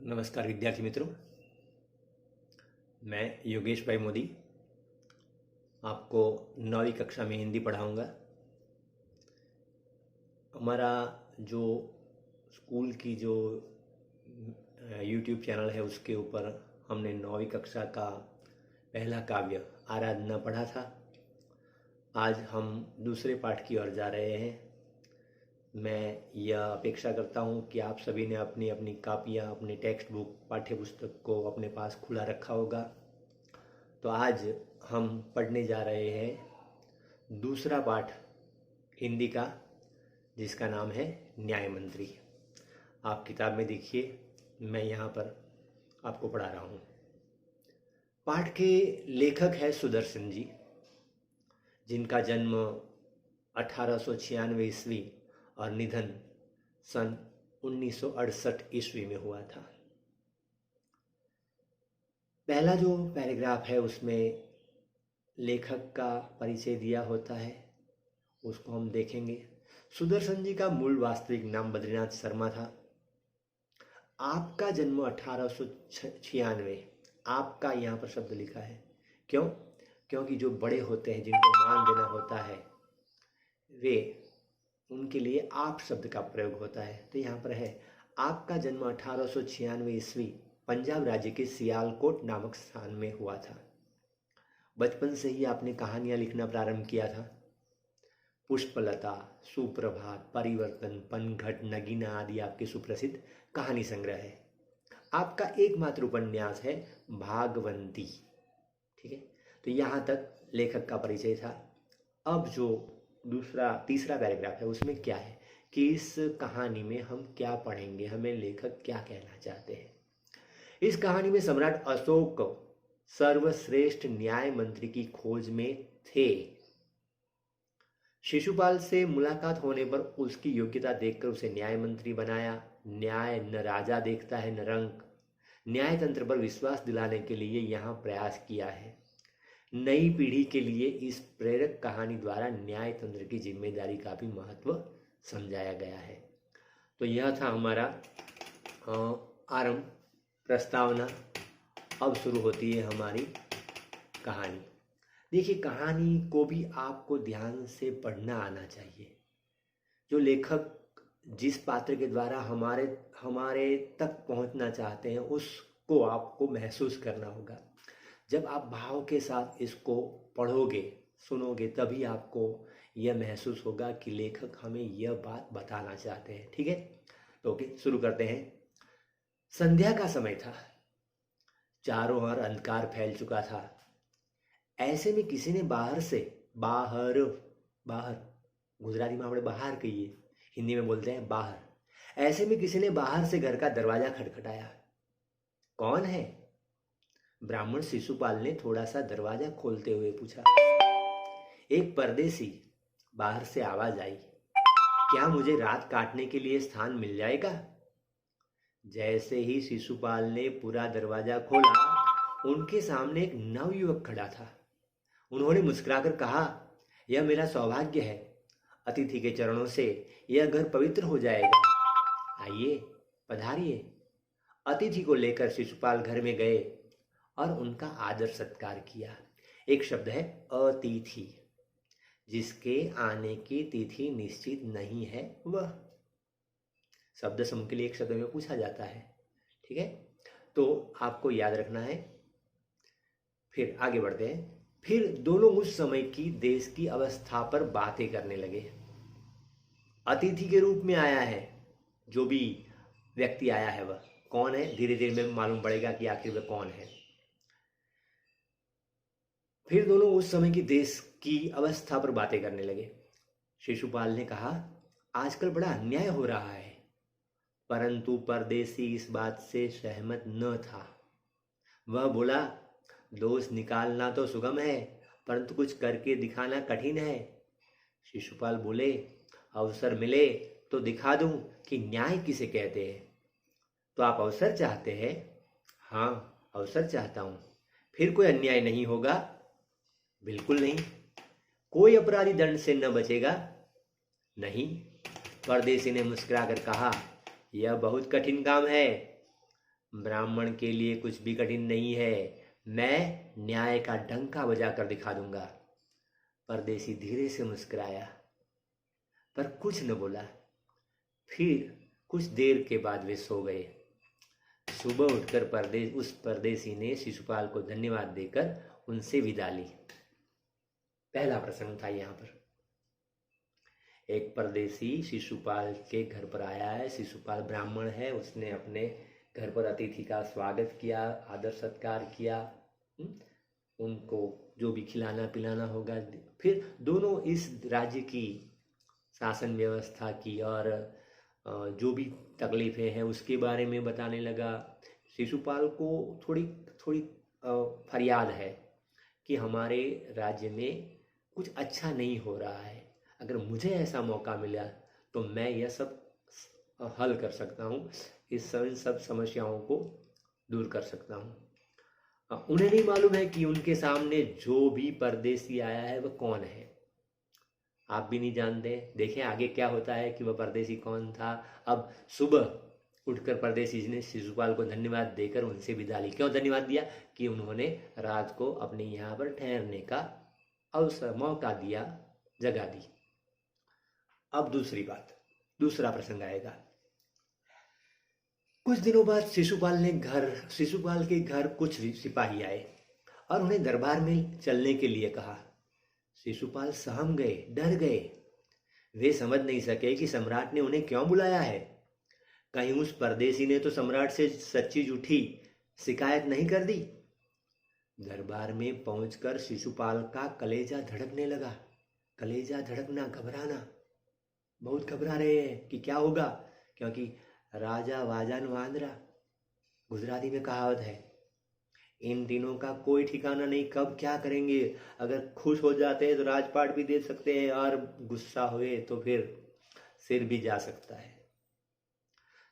नमस्कार विद्यार्थी मित्रों, मैं योगेश भाई मोदी आपको 9वीं कक्षा में हिंदी पढ़ाऊंगा। हमारा जो स्कूल की जो यूट्यूब चैनल है उसके ऊपर हमने 9वीं कक्षा का पहला काव्य आराधना पढ़ा था। आज हम दूसरे पाठ की ओर जा रहे हैं। मैं यह अपेक्षा करता हूँ कि आप सभी ने अपनी अपनी कापियाँ, अपनी टेक्स्ट बुक, पाठ्य पुस्तक को अपने पास खुला रखा होगा। तो आज हम पढ़ने जा रहे हैं दूसरा पाठ हिंदी का, जिसका नाम है न्याय मंत्री। आप किताब में देखिए, मैं यहाँ पर आपको पढ़ा रहा हूँ। पाठ के लेखक है सुदर्शन जी, जिनका जन्म 1896 ईस्वी और निधन सन 1968 ईस्वी में हुआ था। पहला जो पैराग्राफ है उसमें लेखक का परिचय दिया होता है, उसको हम देखेंगे। सुदर्शन जी का मूल वास्तविक नाम बद्रीनाथ शर्मा था। आपका जन्म 1896, आपका यहाँ पर शब्द लिखा है। क्यों? क्योंकि जो बड़े होते हैं, जिनको मान देना होता है, वे उनके लिए आप शब्द का प्रयोग होता है। तो यहाँ पर है, आपका जन्म 1896 ईस्वी पंजाब राज्य के सियालकोट नामक स्थान में हुआ था। बचपन से ही आपने कहानियां लिखना प्रारंभ किया था। पुष्पलता, सुप्रभात, परिवर्तन, पनघट, नगीना आदि आपके सुप्रसिद्ध कहानी संग्रह है। आपका एकमात्र उपन्यास है भागवंती। ठीक है, तो यहाँ तक लेखक का परिचय था। अब जो तीसरा पैराग्राफ है उसमें क्या है कि इस कहानी में हम क्या पढ़ेंगे, हमें लेखक क्या कहना चाहते हैं। इस कहानी में सम्राट अशोक सर्वश्रेष्ठ न्याय मंत्री की खोज में थे। शिशुपाल से मुलाकात होने पर उसकी योग्यता देखकर उसे न्याय मंत्री बनाया। न्याय न राजा देखता है न रंक। न्याय तंत्र पर विश्वास दिलाने के लिए यहाँ प्रयास किया है। नई पीढ़ी के लिए इस प्रेरक कहानी द्वारा न्याय तंत्र की जिम्मेदारी का भी महत्व समझाया गया है। तो यह था हमारा आरंभ, प्रस्तावना। अब शुरू होती है हमारी कहानी। देखिए, कहानी को भी आपको ध्यान से पढ़ना आना चाहिए। जो लेखक जिस पात्र के द्वारा हमारे तक पहुंचना चाहते हैं, उसको आपको महसूस करना होगा। जब आप भाव के साथ इसको पढ़ोगे, सुनोगे, तभी आपको यह महसूस होगा कि लेखक हमें यह बात बताना चाहते हैं। ठीक है, तो ओके, शुरू करते हैं। संध्या का समय था। चारों ओर अंधकार फैल चुका था। ऐसे में किसी ने बाहर गुजराती में આપણે बाहर कहिए, हिंदी में बोलते हैं बाहर। ऐसे में किसी ने बाहर से घर का दरवाजा खटखटाया। कौन है? ब्राह्मण शिशुपाल ने थोड़ा सा दरवाजा खोलते हुए पूछा। एक परदेसी, बाहर से आवाज आई। क्या मुझे रात काटने के लिए स्थान मिल जाएगा? जैसे ही शिशुपाल ने पूरा दरवाजा खोला, उनके सामने एक नवयुवक खड़ा था। उन्होंने मुस्कुराकर कहा, यह मेरा सौभाग्य है। अतिथि के चरणों से यह घर पवित्र हो जाएगा। आइए, पधारिए। अतिथि को लेकर शिशुपाल घर में गए और उनका आदर सत्कार किया। एक शब्द है अतिथि, जिसके आने की तिथि निश्चित नहीं है, वह शब्द समूह के लिए एक शब्द में पूछा जाता है। ठीक है, तो आपको याद रखना है। फिर आगे बढ़ते हैं। फिर दोनों उस समय की देश की अवस्था पर बातें करने लगे। अतिथि के रूप में आया है, जो भी व्यक्ति आया है वह कौन है, धीरे धीरे में मालूम पड़ेगा कि आखिर वह कौन है। फिर दोनों उस समय की देश की अवस्था पर बातें करने लगे। शिशुपाल ने कहा, आजकल बड़ा अन्याय हो रहा है। परंतु परदेसी इस बात से सहमत न था। वह बोला, दोष निकालना तो सुगम है, परंतु कुछ करके दिखाना कठिन है। शिशुपाल बोले, अवसर मिले तो दिखा दूं कि न्याय किसे कहते हैं। तो आप अवसर चाहते हैं? हाँ, अवसर चाहता हूं। फिर कोई अन्याय नहीं होगा? बिल्कुल नहीं। कोई अपराधी दंड से न बचेगा? नहीं। परदेसी ने मुस्कुराकर कहा, यह बहुत कठिन काम है। ब्राह्मण के लिए कुछ भी कठिन नहीं है, मैं न्याय का डंका बजाकर दिखा दूंगा। परदेसी धीरे से मुस्कुराया पर कुछ न बोला। फिर कुछ देर के बाद वे सो गए। सुबह उठकर उस परदेसी ने शिशुपाल को धन्यवाद देकर उनसे विदा ली। पहला प्रसंग था यहाँ पर। एक परदेसी शिशुपाल के घर पर आया है। शिशुपाल ब्राह्मण है, उसने अपने घर पर अतिथि का स्वागत किया, आदर सत्कार किया, उनको जो भी खिलाना पिलाना होगा। फिर दोनों इस राज्य की शासन व्यवस्था की और जो भी तकलीफें हैं उसके बारे में बताने लगा। शिशुपाल को थोड़ी थोड़ी फरियाद है कि हमारे राज्य में कुछ अच्छा नहीं हो रहा है, अगर मुझे ऐसा मौका मिला तो मैं यह सब हल कर सकता हूँ, इस सब समस्याओं को दूर कर सकता हूँ। उन्हें नहीं मालूम है कि उनके सामने जो भी परदेसी आया है वह कौन है। आप भी नहीं जानते। देखें आगे क्या होता है कि वह परदेसी कौन था। अब सुबह उठकर परदेसी जी ने शिशुपाल को धन्यवाद देकर उनसे विदा ली। क्यों धन्यवाद दिया? कि उन्होंने रात को अपने यहाँ पर ठहरने का अवसर, मौका दिया, जगह दी। अब दूसरी बात, दूसरा प्रसंग आएगा। कुछ दिनों बाद शिशुपाल के घर कुछ सिपाही आए और उन्हें दरबार में चलने के लिए कहा। शिशुपाल सहम गए, डर गए। वे समझ नहीं सके कि सम्राट ने उन्हें क्यों बुलाया है। कहीं उस परदेसी ने तो सम्राट से सच्ची झूठी शिकायत नहीं कर दी। दरबार में पहुंचकर शिशुपाल का कलेजा धड़कने लगा। कलेजा धड़कना, घबराना, बहुत घबरा रहे हैं कि क्या होगा, क्योंकि राजा वाजन वांदरा, गुजराती में कहावत है, इन दिनों का कोई ठिकाना नहीं, कब क्या करेंगे। अगर खुश हो जाते हैं तो राजपाट भी दे सकते हैं और गुस्सा हुए तो फिर सिर भी जा सकता है।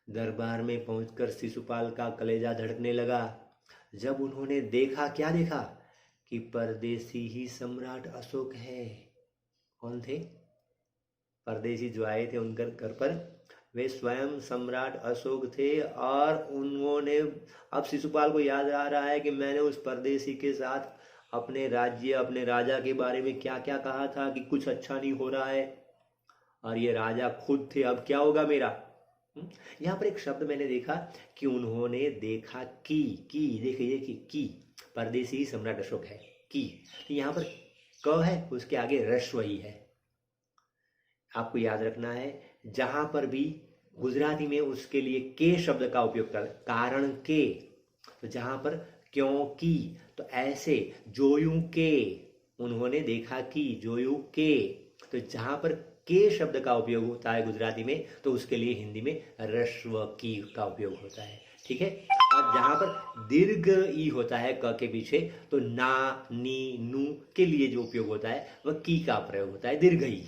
दरबार में पहुंचकर शिशुपाल का कलेजा धड़कने लगा जब उन्होंने देखा, क्या देखा, कि परदेसी ही सम्राट अशोक है। कौन थे? परदेसी जो आए थे उनके घर पर, वे स्वयं सम्राट अशोक थे। और उन्होंने, अब शिशुपाल को याद आ रहा है कि मैंने उस परदेसी के साथ अपने राज्य, अपने राजा के बारे में क्या क्या कहा था कि कुछ अच्छा नहीं हो रहा है, और ये राजा खुद थे, अब क्या होगा मेरा। यहाँ पर एक शब्द मैंने देखा कि उन्होंने देखा कि देखिए कि परदेसी ही सम्राट अशोक है, कि यहाँ पर क है, उसके आगे रस्व ही है। आपको याद रखना है, जहां पर भी गुजराती में उसके लिए के शब्द का उपयोग कर, कारण के, तो जहां पर क्योंकि, तो ऐसे जोयू के, उन्होंने देखा कि, जोयू के, तो जहां पर के शब्द का उपयोग होता है गुजराती में, तो उसके लिए हिंदी में रस्व की का उपयोग होता है। ठीक है। और जहां पर दीर्घ ई होता है क के पीछे, तो ना, नी, नु के लिए जो उपयोग होता है वह की का प्रयोग होता है, दीर्घ ई।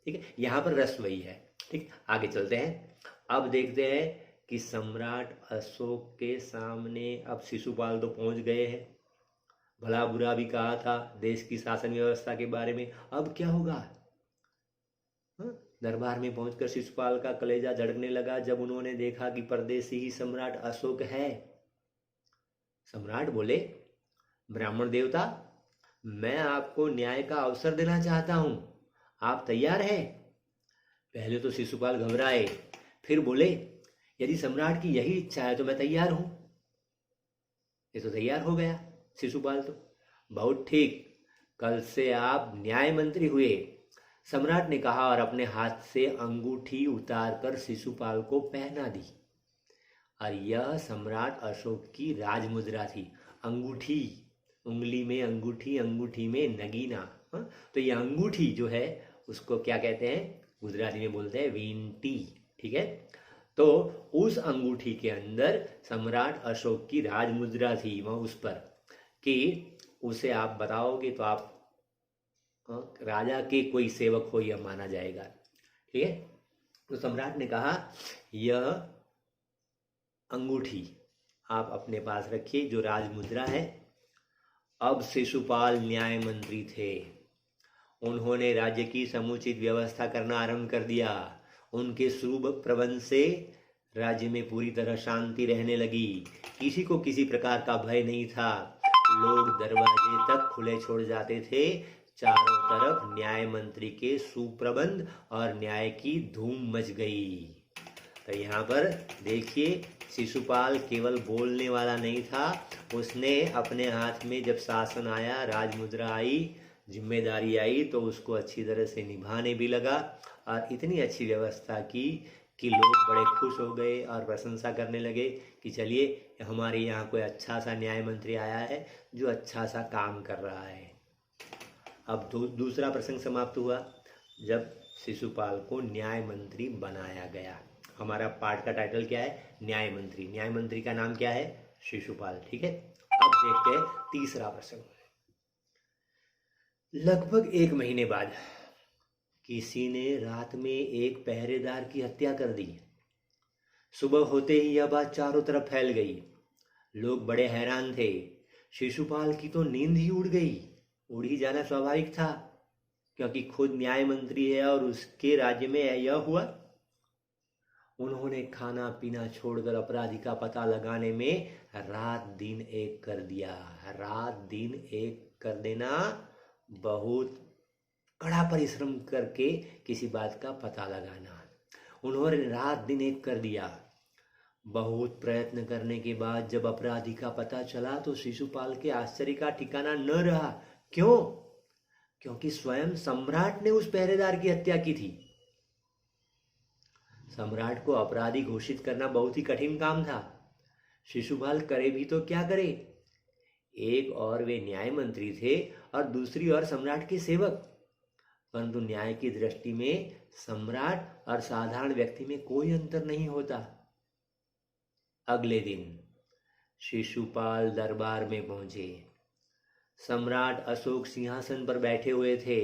ठीक है, यहाँ पर रस्व ही है। ठीक, आगे चलते हैं। अब देखते हैं कि सम्राट अशोक के सामने अब शिशुपाल तो पहुंच गए हैं, भला बुरा भी कहा था देश की शासन व्यवस्था के बारे में, अब क्या होगा। दरबार में पहुंचकर शिशुपाल का कलेजा धड़कने लगा जब उन्होंने देखा कि परदेसी ही सम्राट अशोक है। सम्राट बोले, ब्राह्मण देवता, मैं आपको न्याय का अवसर देना चाहता हूं, आप तैयार हैं? पहले तो शिशुपाल घबराए, फिर बोले, यदि सम्राट की यही इच्छा है तो मैं तैयार हूं। ये तो तैयार हो गया शिशुपाल तो। बहुत ठीक, कल से आप न्याय मंत्री हुए, सम्राट ने कहा और अपने हाथ से अंगूठी उतारकर शिशुपाल को पहना दी। और यह सम्राट अशोक की राजमुद्रा थी। अंगूठी, उंगली में अंगूठी, अंगूठी में नगीना। तो यह अंगूठी जो है उसको क्या कहते हैं, गुजराती में बोलते हैं वींटी। ठीक है। तो उस अंगूठी के अंदर सम्राट अशोक की राजमुद्रा थी, वह उस पर, कि उसे आप बताओगे तो आप राजा के कोई सेवक हो, यह माना जाएगा। ठीक है। तो सम्राट ने कहा, यह अंगूठी आप अपने पास रखिए, जो राजमुद्रा है। अब शिशुपाल न्याय मंत्री थे, उन्होंने राज्य की समुचित व्यवस्था करना आरंभ कर दिया। उनके शुभ प्रबंध से राज्य में पूरी तरह शांति रहने लगी, किसी को किसी प्रकार का भय नहीं था। लोग दरवाजे तक खुले छोड़ जाते थे। चारों तरफ न्याय मंत्री के सुप्रबंध और न्याय की धूम मच गई। तो यहाँ पर देखिए, शिशुपाल केवल बोलने वाला नहीं था, उसने अपने हाथ में जब शासन आया, राजमुद्रा आई, जिम्मेदारी आई, तो उसको अच्छी तरह से निभाने भी लगा और इतनी अच्छी व्यवस्था की कि लोग बड़े खुश हो गए और प्रशंसा करने लगे कि चलिए हमारे यहाँ कोई अच्छा सा न्याय मंत्री आया है जो अच्छा सा काम कर रहा है। अब दूसरा प्रसंग समाप्त हुआ जब शिशुपाल को न्याय मंत्री बनाया गया। हमारा पाठ का टाइटल क्या है? न्याय मंत्री। न्याय मंत्री का नाम क्या है? शिशुपाल। ठीक है, अब देखते हैं तीसरा प्रसंग। लगभग 1 महीने बाद किसी ने रात में एक पहरेदार की हत्या कर दी। सुबह होते ही यह बात चारों तरफ फैल गई। लोग बड़े हैरान थे। शिशुपाल की तो नींद ही उड़ गई। उड़ ही जाना स्वाभाविक था, क्योंकि खुद न्याय मंत्री है और उसके राज्य में यह हुआ। उन्होंने खाना पीना छोड़कर अपराधी का पता लगाने में रात दिन एक कर दिया। रात दिन एक कर देना, बहुत कड़ा परिश्रम करके किसी बात का पता लगाना। उन्होंने रात दिन एक कर दिया। बहुत प्रयत्न करने के बाद जब अपराधी का पता चला तो शिशुपाल के आश्चर्य का ठिकाना न रहा। क्यों? क्योंकि स्वयं सम्राट ने उस पहरेदार की हत्या की थी। सम्राट को अपराधी घोषित करना बहुत ही कठिन काम था। शिशुपाल करे भी तो क्या करे? एक और वे न्याय मंत्री थे और दूसरी ओर सम्राट के सेवक। परंतु न्याय की दृष्टि में सम्राट और साधारण व्यक्ति में कोई अंतर नहीं होता। अगले दिन शिशुपाल दरबार में पहुंचे। सम्राट अशोक सिंहासन पर बैठे हुए थे।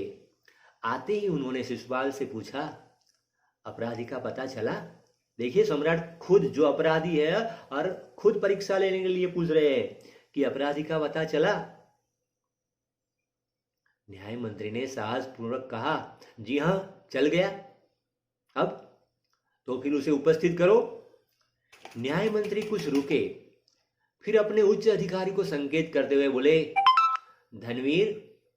आते ही उन्होंने शिशुपाल से पूछा, अपराधी का पता चला? देखिए, सम्राट खुद जो अपराधी है और खुद परीक्षा लेने के लिए पूछ रहे हैं कि अपराधी का पता चला? न्याय मंत्री ने साहस पूर्वक कहा, जी हां, चल गया। अब तो फिर उसे उपस्थित करो। न्याय मंत्री कुछ रुके, फिर अपने उच्च अधिकारी को संकेत करते हुए बोले, धनवीर,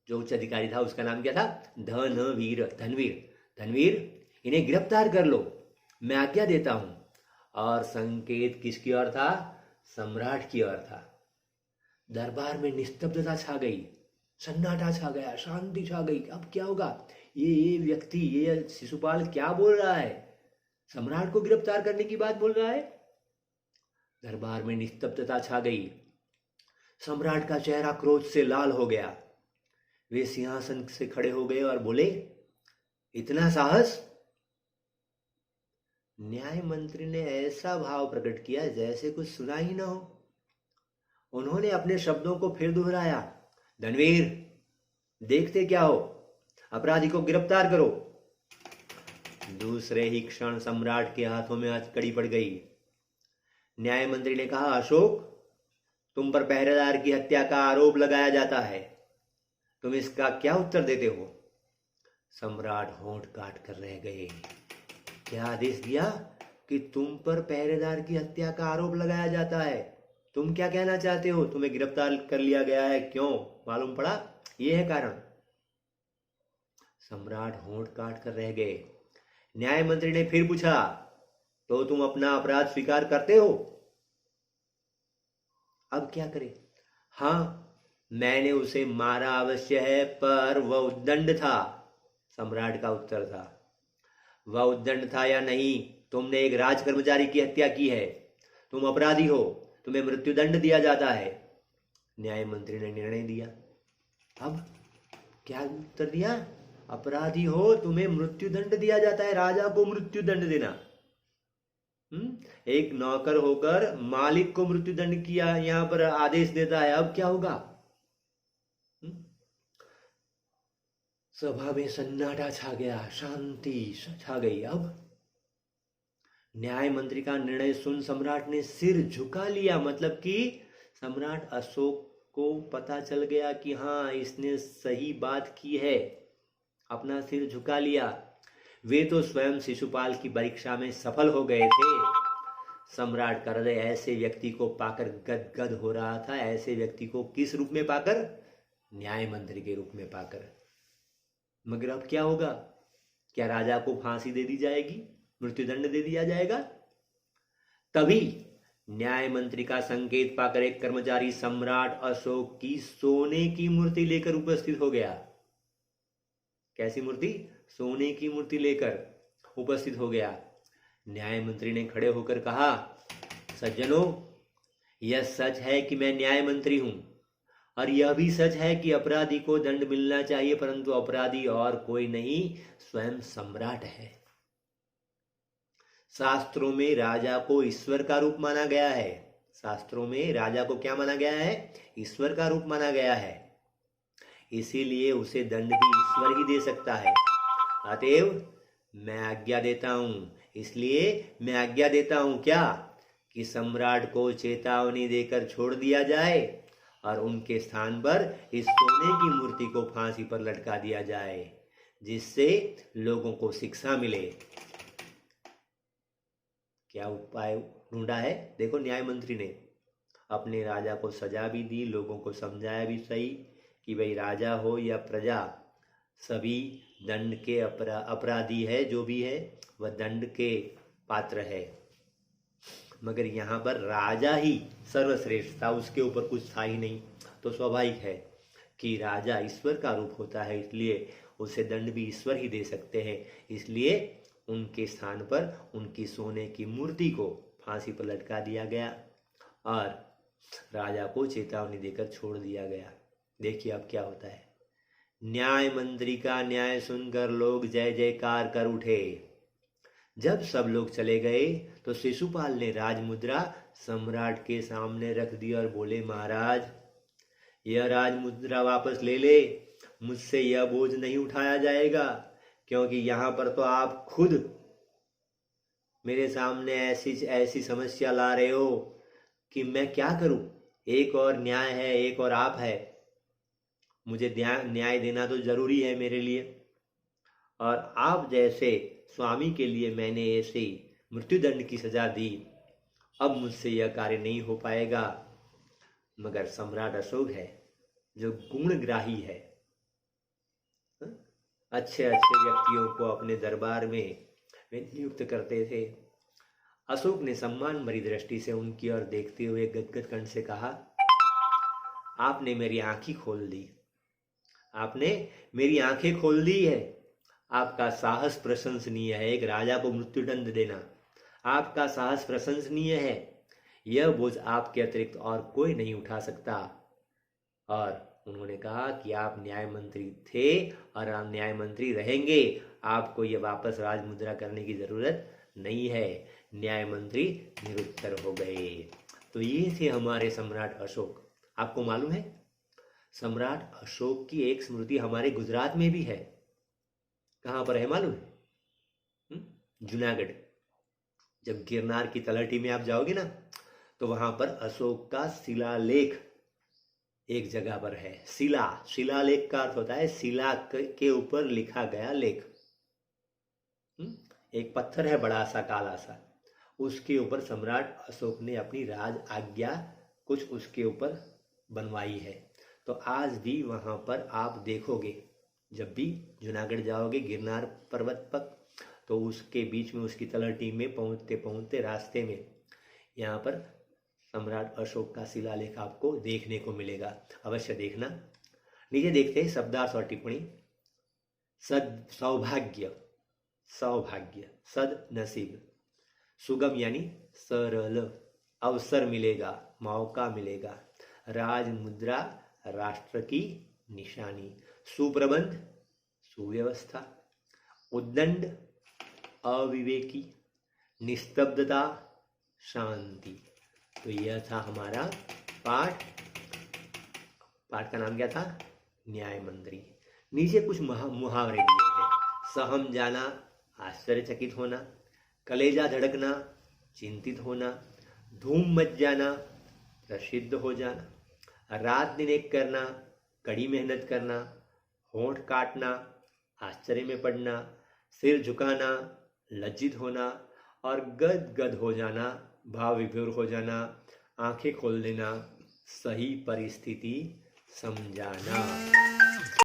जो उच्च अधिकारी था उसका नाम क्या था? धनवीर। धनवीर, धनवीर, इन्हें गिरफ्तार कर लो, मैं आज्ञा देता हूं। और संकेत किसकी ओर था? सम्राट की ओर था। दरबार में निस्तब्धता छा गई, सन्नाटा छा गया, शांति छा गई। अब क्या होगा? ये व्यक्ति, ये शिशुपाल क्या बोल रहा है? सम्राट को गिरफ्तार करने की बात बोल रहा है। दरबार में निस्तब्धता छा गई। सम्राट का चेहरा क्रोध से लाल हो गया। वे सिंहासन से खड़े हो गए और बोले, इतना साहस? न्याय मंत्री ने ऐसा भाव प्रकट किया जैसे कुछ सुना ही ना हो। उन्होंने अपने शब्दों को फिर दोहराया, धनवीर, देखते क्या हो, अपराधी को गिरफ्तार करो। दूसरे ही क्षण सम्राट के हाथों में हथकड़ी पड़ गई। न्याय मंत्री ने कहा, अशोक, तुम पर पहरेदार की हत्या का आरोप लगाया जाता है, तुम इसका क्या उत्तर देते हो? सम्राट होंठ काट कर रह गए। क्या आदेश दिया कि तुम पर पहरेदार की हत्या का आरोप लगाया जाता है? तुम क्या कहना चाहते हो? तुम्हें गिरफ्तार कर लिया गया है, क्यों? मालूम पड़ा? यह है कारण। सम्राट होंठ काट कर रह गए। न्याय मंत्री ने फिर पूछा, तो तुम अपना अपराध स्वीकार करते हो? अब क्या करें? हां, मैंने उसे मारा अवश्य है, पर वह उद्दंड था। सम्राट का उत्तर था। वह उद्दंड था या नहीं, तुमने एक राज कर्मचारी की हत्या की है, तुम अपराधी हो, तुम्हें मृत्युदंड दिया जाता है। न्याय मंत्री ने निर्णय दिया। अब क्या उत्तर दिया? अपराधी हो, तुम्हें मृत्युदंड दिया जाता है। राजा को मृत्युदंड देना। एक नौकर होकर मालिक को मृत्युदंड किया यहां पर आदेश देता है। अब क्या होगा? सभा में सन्नाटा छा गया, शांति छा गई। अब न्याय मंत्री का निर्णय सुन सम्राट ने सिर झुका लिया। मतलब कि सम्राट अशोक को पता चल गया कि हाँ, इसने सही बात की है। अपना सिर झुका लिया। वे तो स्वयं शिशुपाल की परीक्षा में सफल हो गए थे। सम्राट का हृदय ऐसे व्यक्ति को पाकर गदगद हो रहा था, ऐसे व्यक्ति को किस रूप में पाकर? न्याय मंत्री के रूप में पाकर। मगर अब क्या होगा? क्या राजा को फांसी दे दी जाएगी, मृत्युदंड दे दिया जाएगा? तभी न्याय मंत्री का संकेत पाकर एक कर्मचारी सम्राट अशोक की सोने की मूर्ति लेकर उपस्थित हो गया। कैसी मूर्ति? सोने की मूर्ति लेकर उपस्थित हो गया। न्याय मंत्री ने खड़े होकर कहा, सज्जनों, यह सच है कि मैं न्याय मंत्री हूं, और यह भी सच है कि अपराधी को दंड मिलना चाहिए, परंतु अपराधी और कोई नहीं, स्वयं सम्राट है। शास्त्रों में राजा को ईश्वर का रूप माना गया है। शास्त्रों में राजा को क्या माना गया है? ईश्वर का रूप माना गया है। इसीलिए उसे दंड भी ईश्वर ही दे सकता है। अतएव मैं आज्ञा देता हूं, इसलिए मैं आज्ञा देता हूं क्या? कि सम्राट को चेतावनी देकर छोड़ दिया जाए और उनके स्थान पर इस सोने की मूर्ति को फांसी पर लटका दिया जाए, जिससे लोगों को शिक्षा मिले। क्या उपाय ढूंढा है? देखो, न्याय मंत्री ने अपने राजा को सजा भी दी, लोगों को समझाया भी सही कि भाई राजा हो या प्रजा, सभी दंड के अपराधी है, जो भी है वह दंड के पात्र है। मगर यहाँ पर राजा ही सर्वश्रेष्ठ था, उसके ऊपर कुछ था ही नहीं। तो स्वाभाविक है कि राजा ईश्वर का रूप होता है, इसलिए उसे दंड भी ईश्वर ही दे सकते हैं। इसलिए उनके स्थान पर उनकी सोने की मूर्ति को फांसी पर लटका दिया गया और राजा को चेतावनी देकर छोड़ दिया गया। देखिए अब क्या होता है। न्याय मंत्री का न्याय सुनकर लोग जय जयकार कर उठे। जब सब लोग चले गए तो शिशुपाल ने राजमुद्रा सम्राट के सामने रख दी और बोले, महाराज, यह राजमुद्रा वापस ले ले, मुझसे यह बोझ नहीं उठाया जाएगा, क्योंकि यहाँ पर तो आप खुद मेरे सामने ऐसी समस्या ला रहे हो कि मैं क्या करूं। एक और न्याय है, एक और आप है, मुझे न्याय देना तो जरूरी है मेरे लिए, और आप जैसे स्वामी के लिए मैंने ऐसे मृत्युदंड की सजा दी, अब मुझसे यह कार्य नहीं हो पाएगा। मगर सम्राट अशोक है जो गुणग्राही है, अच्छे अच्छे व्यक्तियों को अपने दरबार में नियुक्त करते थे। अशोक ने सम्मान भरी दृष्टि से उनकी ओर देखते हुए गदगद कंठ से कहा, आपने मेरी आंखें खोल दी, आपने मेरी आंखें खोल दी है। आपका साहस प्रशंसनीय है, एक राजा को मृत्युदंड देना आपका साहस प्रशंसनीय है। यह बोझ आपके अतिरिक्त और कोई नहीं उठा सकता। और उन्होंने कहा कि आप न्याय मंत्री थे और आप न्याय मंत्री रहेंगे, आपको यह वापस राजमुद्रा करने की जरूरत नहीं है। न्याय मंत्री निरुत्तर हो गए। तो ये थे हमारे सम्राट अशोक। आपको मालूम है, सम्राट अशोक की एक स्मृति हमारे गुजरात में भी है। कहाँ पर है मालूम है? जूनागढ़। जब गिरनार की तलहटी में आप जाओगे ना, तो वहां पर अशोक का शिलालेख एक जगह पर है। शिलालेख का अर्थ होता है शिला के ऊपर लिखा गया लेख। एक पत्थर है बड़ा सा काला सा, उसके ऊपर सम्राट अशोक ने अपनी राज आज्ञा कुछ उसके ऊपर बनवाई है। तो आज भी वहां पर आप देखोगे, जब भी जूनागढ़ जाओगे गिरनार पर्वत पर, तो उसके बीच में उसकी तलहटी में पहुंचते पहुंचते रास्ते में यहाँ पर सम्राट अशोक का शिलालेख आपको देखने को मिलेगा। अवश्य देखना। नीचे देखते हैं शब्दार्थ और टिप्पणी। सौभाग्य, सद नसीब, सुगम यानी सरल, अवसर मिलेगा, मौका मिलेगा, राजमुद्रा राष्ट्र की निशानी, सुप्रबंध सुव्यवस्था, उद्दंड अविवेकी, निस्तब्धता शांति। तो यह था हमारा पाठ का नाम क्या था? न्याय मंत्री। नीचे कुछ मुहावरे दिए हैं। सहम जाना, आश्चर्यचकित होना, कलेजा धड़कना, चिंतित होना, धूम मच जाना, प्रसिद्ध हो जाना, रात दिन एक करना, कड़ी मेहनत करना, होंठ काटना, आश्चर्य में पड़ना, सिर झुकाना, लज्जित होना और गद गद हो जाना भाव विभोर हो जाना, आंखें खोल देना, सही परिस्थिति समझाना।